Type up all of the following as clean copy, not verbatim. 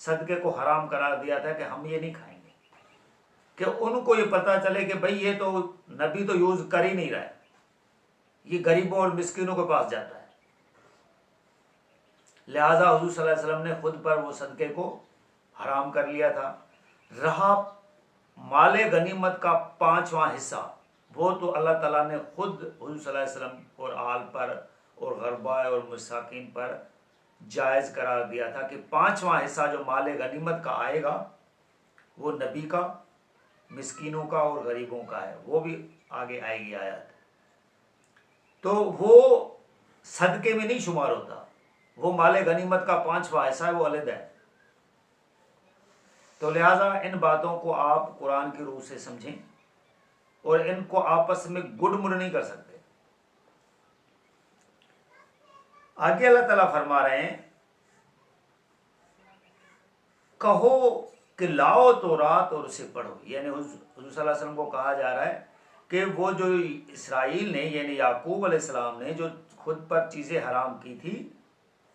صدقے کو حرام قرار دیا تھا کہ ہم یہ نہیں کھائیں گے، کہ ان کو یہ پتہ چلے کہ بھئی یہ تو نبی تو یوز کر ہی نہیں رہا ہے، یہ غریبوں اور مسکینوں کے پاس جاتا ہے۔ لہٰذا حضور صلی اللہ علیہ وسلم نے خود پر وہ صدقے کو حرام کر لیا تھا۔ رہا مال غنیمت کا 5واں حصہ، وہ تو اللہ تعالیٰ نے خود حضور صلی اللہ علیہ وسلم اور آل پر اور غرباء اور مساکین پر جائز قرار دیا تھا کہ 5واں حصہ جو مال غنیمت کا آئے گا وہ نبی کا، مسکینوں کا اور غریبوں کا ہے، وہ بھی آگے آئے گی آیت۔ تو وہ صدقے میں نہیں شمار ہوتا، وہ مال غنیمت کا 5واں حصہ ہے، وہ علیحدہ ہے۔ تو لہٰذا ان باتوں کو آپ قرآن کی روح سے سمجھیں اور ان کو آپس میں گڈ مڈ نہیں کر سکتے۔ آگے اللہ تعالیٰ فرما رہے ہیں، کہو کہ لاؤ تورات اور اسے پڑھو، یعنی حضور صلی اللہ علیہ وسلم کو کہا جا رہا ہے کہ وہ جو اسرائیل نے یعنی یعقوب علیہ السلام نے جو خود پر چیزیں حرام کی تھی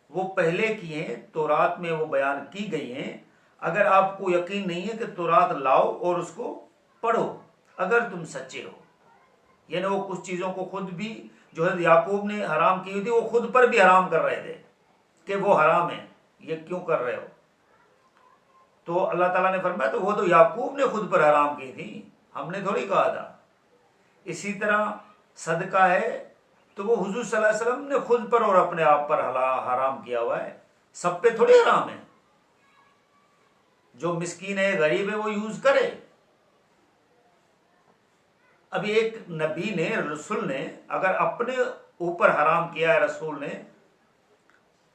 وہ پہلے کی ہیں، تورات میں وہ بیان کی گئی ہیں۔ اگر آپ کو یقین نہیں ہے کہ تورات لاؤ اور اس کو پڑھو اگر تم سچے ہو، یعنی وہ کچھ چیزوں کو خود بھی جو ہے یعقوب نے حرام کی ہوئی تھی وہ خود پر بھی حرام کر رہے تھے کہ وہ حرام ہے، یہ کیوں کر رہے ہو؟ تو اللہ تعالیٰ نے فرمایا تو وہ تو یعقوب نے خود پر حرام کی تھی، ہم نے تھوڑی کہا تھا۔ اسی طرح صدقہ ہے تو وہ حضور صلی اللہ علیہ وسلم نے خود پر اور اپنے آپ پر حرام کیا ہوا ہے، سب پہ تھوڑی حرام ہے۔ جو مسکین ہے غریب ہے وہ یوز کرے۔ ابھی ایک نبی نے رسول نے اگر اپنے اوپر حرام کیا ہے رسول نے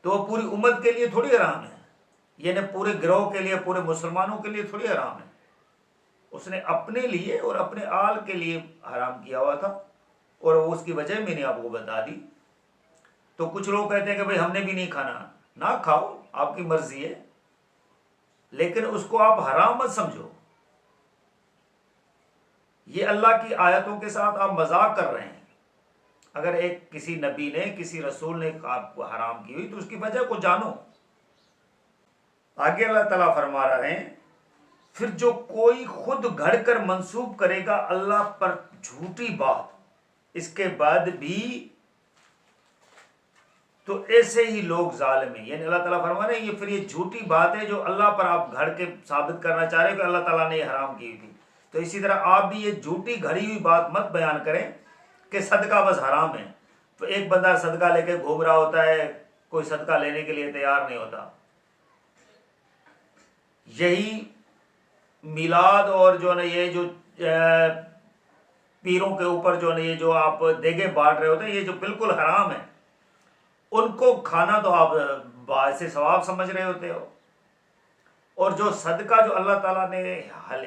تو وہ پوری امت کے لیے تھوڑی حرام ہے، یعنی پورے گروہ کے لیے پورے مسلمانوں کے لیے تھوڑی حرام ہے، اس نے اپنے لیے اور اپنے آل کے لیے حرام کیا ہوا تھا اور اس کی وجہ میں نے آپ کو بتا دی۔ تو کچھ لوگ کہتے ہیں کہ بھئی ہم نے بھی نہیں کھانا، نہ کھاؤ، آپ کی مرضی ہے، لیکن اس کو آپ حرام مت سمجھو۔ یہ اللہ کی آیتوں کے ساتھ آپ مذاق کر رہے ہیں۔ اگر ایک کسی نبی نے کسی رسول نے آپ کو حرام کی ہوئی تو اس کی وجہ کو جانو۔ آگے اللہ تعالیٰ فرما رہے ہیں، پھر جو کوئی خود گھڑ کر منسوب کرے گا اللہ پر جھوٹی بات اس کے بعد بھی تو ایسے ہی لوگ ظالم ہیں، یعنی اللہ تعالیٰ فرما رہے ہیں یہ پھر یہ جھوٹی بات ہے جو اللہ پر آپ گھڑ کے ثابت کرنا چاہ رہے ہیں کہ اللہ تعالیٰ نے یہ حرام کی ہوئی تھی۔ تو اسی طرح آپ بھی یہ جھوٹی گھڑی ہوئی بات مت بیان کریں کہ صدقہ بس حرام ہے۔ تو ایک بندہ صدقہ لے کے گھوم رہا ہوتا ہے، کوئی صدقہ لینے کے لیے تیار نہیں ہوتا۔ یہی میلاد اور جو ہے یہ جو پیروں کے اوپر جو ہے یہ جو آپ دیگے بانٹ رہے ہوتے ہیں یہ جو بالکل حرام ہے، ان کو کھانا تو آپ باعث ثواب سمجھ رہے ہوتے ہو، اور جو صدقہ جو اللہ تعالیٰ نے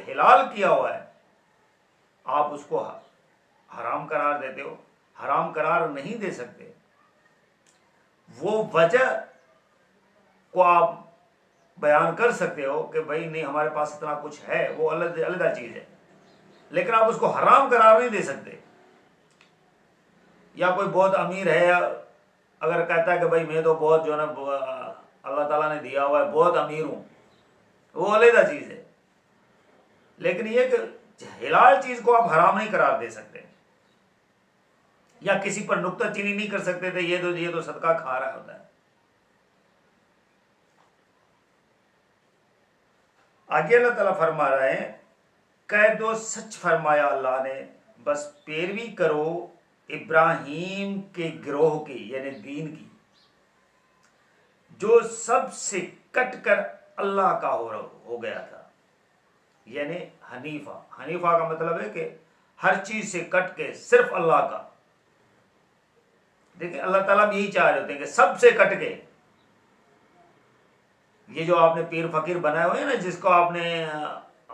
حلال کیا ہوا ہے آپ اس کو حرام قرار دیتے ہو۔ حرام قرار نہیں دے سکتے، وہ وجہ کو آپ بیان کر سکتے ہو کہ بھائی نہیں ہمارے پاس اتنا کچھ ہے، وہ علیحدہ چیز ہے، لیکن آپ اس کو حرام قرار نہیں دے سکتے۔ یا کوئی بہت امیر ہے اگر کہتا ہے کہ بھائی میں تو بہت جو ہے نا اللہ تعالیٰ نے دیا ہوا ہے، بہت امیر ہوں، وہ علیحدہ چیز ہے، لیکن یہ کہ حلال چیز کو آپ حرام نہیں قرار دے سکتے، یا کسی پر نکتہ چینی نہیں کر سکتے تھے یہ تو صدقہ کھا رہا ہوتا ہے۔ آگے اللہ تعالیٰ فرما رہے ہیں، کہہ دو سچ فرمایا اللہ نے، بس پیروی کرو ابراہیم کے گروہ کی یعنی دین کی، جو سب سے کٹ کر اللہ کا ہو گیا تھا، یعنی حنیفہ۔ حنیفہ کا مطلب ہے کہ ہر چیز سے کٹ کے صرف اللہ کا۔ دیکھیں اللہ تعالیٰ بھی یہی چاہ رہے ہوتے ہیں کہ سب سے کٹ کے۔ یہ جو آپ نے پیر فقیر بنائے ہوئے ہیں نا، جس کو آپ نے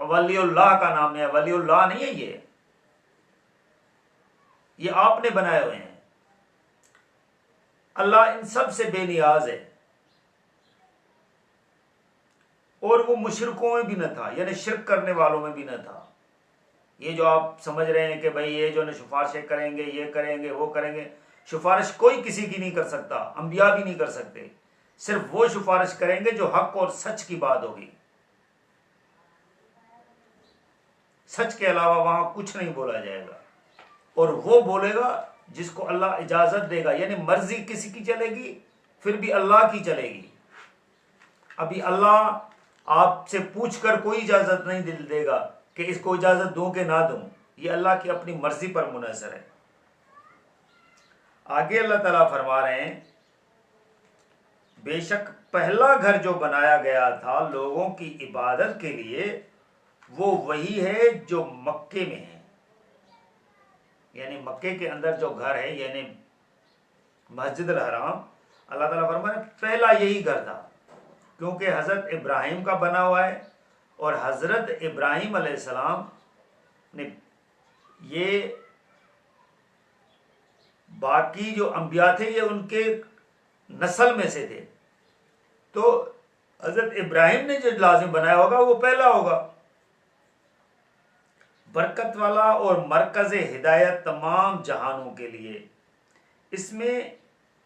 ولی اللہ کا نام ہے، ولی اللہ نہیں ہے، یہ آپ نے بنائے ہوئے ہیں۔ اللہ ان سب سے بے نیاز ہے، اور وہ مشرکوں میں بھی نہ تھا، یعنی شرک کرنے والوں میں بھی نہ تھا۔ یہ جو آپ سمجھ رہے ہیں کہ بھئی یہ جو سفارشیں کریں گے، یہ کریں گے، وہ کریں گے، سفارش کوئی کسی کی نہیں کر سکتا، انبیاء بھی نہیں کر سکتے، صرف وہ سفارش کریں گے جو حق اور سچ کی بات ہوگی. سچ کے علاوہ وہاں کچھ نہیں بولا جائے گا. اور وہ بولے گا جس کو اللہ اجازت دے گا، یعنی مرضی کسی کی چلے گی پھر بھی اللہ کی چلے گی. ابھی اللہ آپ سے پوچھ کر کوئی اجازت نہیں دے گا کہ اس کو اجازت دوں کہ نہ دوں، یہ اللہ کی اپنی مرضی پر منحصر ہے. آگے اللہ تعالیٰ فرما رہے ہیں بے شک پہلا گھر جو بنایا گیا تھا لوگوں کی عبادت کے لیے وہ وہی ہے جو مکے میں ہے. یعنی مکے کے اندر جو گھر ہے یعنی مسجد الحرام، اللہ تعالیٰ فرما رہے ہیں پہلا یہی گھر تھا، کیونکہ حضرت ابراہیم کا بنا ہوا ہے. اور حضرت ابراہیم علیہ السلام نے یہ باقی جو انبیاء تھے یہ ان کے نسل میں سے تھے، تو حضرت ابراہیم نے جو لازم بنایا ہوگا وہ پہلا ہوگا. برکت والا اور مرکز ہدایت تمام جہانوں کے لیے. اس میں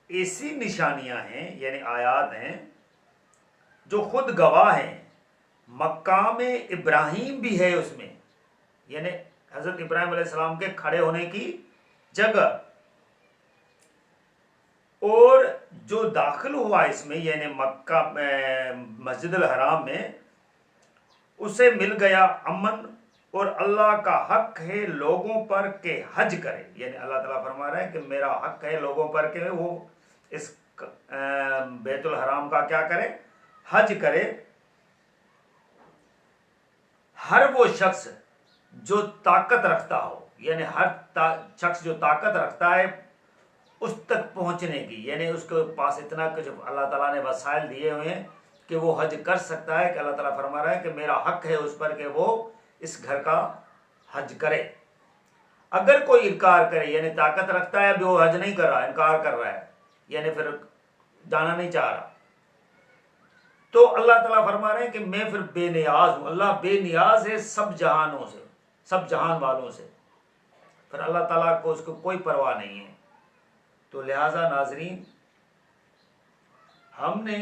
ایسی نشانیاں ہیں یعنی آیات ہیں جو خود گواہ ہیں. مقام ابراہیم بھی ہے اس میں، یعنی حضرت ابراہیم علیہ السلام کے کھڑے ہونے کی جگہ. اور جو داخل ہوا اس میں یعنی مکہ مسجد الحرام میں، اسے مل گیا امن، اور اللہ کا حق ہے لوگوں پر کہ حج کرے. یعنی اللہ تعالیٰ فرما رہے ہیں کہ میرا حق ہے لوگوں پر کہ وہ اس بیت الحرام کا کیا کرے، حج کرے. ہر وہ شخص جو طاقت رکھتا ہو، یعنی ہر شخص جو طاقت رکھتا ہے اس تک پہنچنے کی، یعنی اس کے پاس اتنا کچھ اللہ تعالیٰ نے وسائل دیے ہوئے ہیں کہ وہ حج کر سکتا ہے. کہ اللہ تعالیٰ فرما رہا ہے کہ میرا حق ہے اس پر کہ وہ اس گھر کا حج کرے. اگر کوئی انکار کرے یعنی طاقت رکھتا ہے ابھی وہ حج نہیں کر رہا، انکار کر رہا ہے، یعنی پھر جانا نہیں چاہ رہا، تو اللہ تعالیٰ فرما رہے ہیں کہ میں پھر بے نیاز ہوں. اللہ بے نیاز ہے سب جہانوں سے، سب جہان والوں سے. پھر اللہ تعالیٰ کو اس کو کوئی پرواہ نہیں ہے. تو لہٰذا ناظرین ہم نے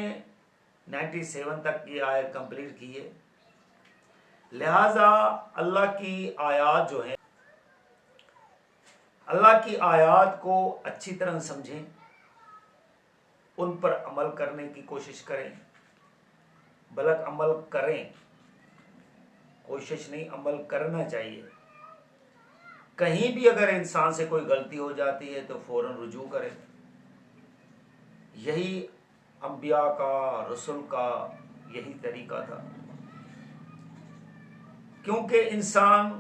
97 تک یہ آیت کمپلیٹ کی ہے. لہٰذا اللہ کی آیات جو ہیں، اللہ کی آیات کو اچھی طرح سمجھیں، ان پر عمل کرنے کی کوشش کریں، بلکہ عمل کریں، کوشش نہیں عمل کرنا چاہیے. کہیں بھی اگر انسان سے کوئی غلطی ہو جاتی ہے تو فوراً رجوع کرے. یہی انبیاء کا، رسول کا یہی طریقہ تھا. کیونکہ انسان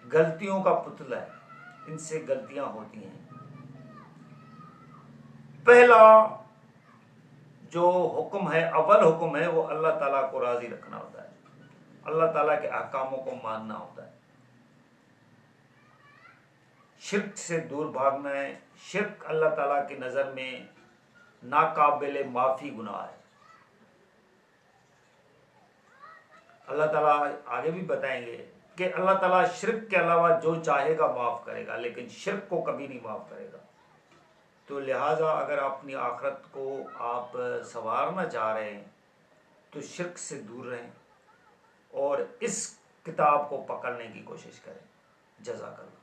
غلطیوں کا پتلا ہے، ان سے غلطیاں ہوتی ہیں. پہلا جو حکم ہے، اول حکم ہے، وہ اللہ تعالیٰ کو راضی رکھنا ہوتا ہے، اللہ تعالیٰ کے احکاموں کو ماننا ہوتا ہے. شرک سے دور بھاگنا ہے. شرک اللہ تعالیٰ کی نظر میں ناقابل معافی گناہ ہے. اللہ تعالیٰ آگے بھی بتائیں گے کہ اللہ تعالیٰ شرک کے علاوہ جو چاہے گا معاف کرے گا، لیکن شرک کو کبھی نہیں معاف کرے گا. تو لہٰذا اگر اپنی آخرت کو آپ سنوارنا چاہ رہے ہیں تو شرک سے دور رہیں اور اس کتاب کو پکڑنے کی کوشش کریں. جزاک اللہ.